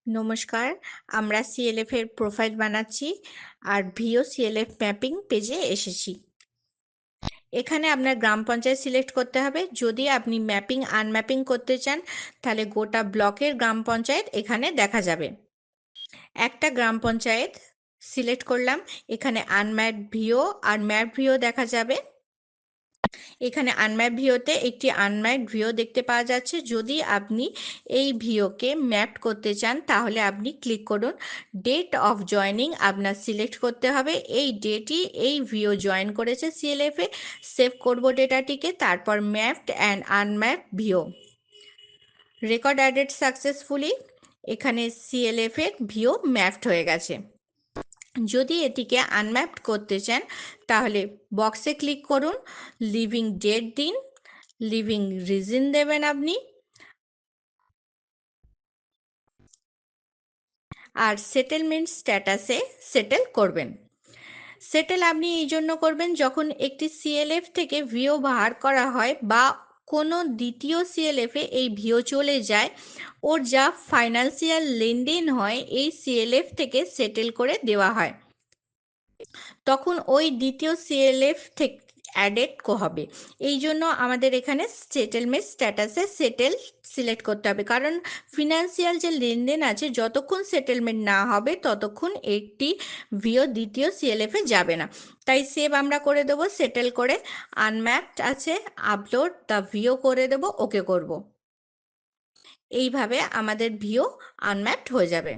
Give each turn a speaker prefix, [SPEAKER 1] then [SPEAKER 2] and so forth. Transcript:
[SPEAKER 1] নমস্কার, আমরা সিএলএফ এর প্রোফাইল বানাচ্ছি আর ভিও সিএলএফ ম্যাপিং পেজে এসেছি। এখানে আপনার গ্রাম পঞ্চায়েত সিলেক্ট করতে হবে। যদি আপনি ম্যাপিং আনম্যাপিং করতে চান তাহলে গোটা ব্লকের গ্রাম পঞ্চায়েত এখানে দেখা যাবে। একটা গ্রাম পঞ্চায়েত সিলেক্ট করলাম, এখানে আনম্যাপড ভিও আর ম্যাপ ভিও দেখা যাবে। এখানে আনম্যাপ ভিওতে একটি আনম্যাপড ভিও দেখতে পাওয়া যাচ্ছে। যদি আপনি এই ভিওকে ম্যাপ করতে চান তাহলে আপনি ক্লিক করুন। ডেট অফ জয়নিং আপনার সিলেক্ট করতে হবে। এই ডেটই এই ভিও জয়েন করেছে সিএলএফ এ। সেভ করব ডেটাটিকে, তারপর mapped and unmapped VO. Record added successfully. এখানে সিএলএফ এর ভিও ম্যাপড হয়ে গেছে। যদি এটিকে আনম্যাপড করতে চান তাহলে বক্সে ক্লিক করুন, লিভিং ডেট দিন, লিভিং রিজন দেবেন আপনি, আর সেটেলমেন্ট স্ট্যাটাসে সেটেল করবেন। সেটেল আপনি এই জন্য করবেন যখন একটি সিএলএফ থেকে ভিও বাহার করা হয় বা কোনো দ্বিতীয় সিএলএফে এই ভিও চলে যায়, ওর যা ফাইন্যান্সিয়াল লেনদেন হয় এই সিএলএফ থেকে সেটেল করে দেওয়া হয়, তখন ওই দ্বিতীয় সিএলএফ থেকে অ্যাডেড হবে। এই জন্য আমাদের এখানে সেটেলমেন্ট স্ট্যাটাসে সেটেল সিলেক্ট করতে হবে, কারণ ফিনান্সিয়াল যে লেনদেন আছে যতক্ষণ সেটেলমেন্ট না হবে ততক্ষণ একটি ভিও দ্বিতীয় সিএলএফে যাবে না। তাই সেভ আমরা করে দেবো, সেটেল করে আনম্যাপড আছে আপলোড দ্য ভিও করে দেবো, ওকে করব। এইভাবে আমাদের ভিও আনম্যাপড হয়ে যাবে।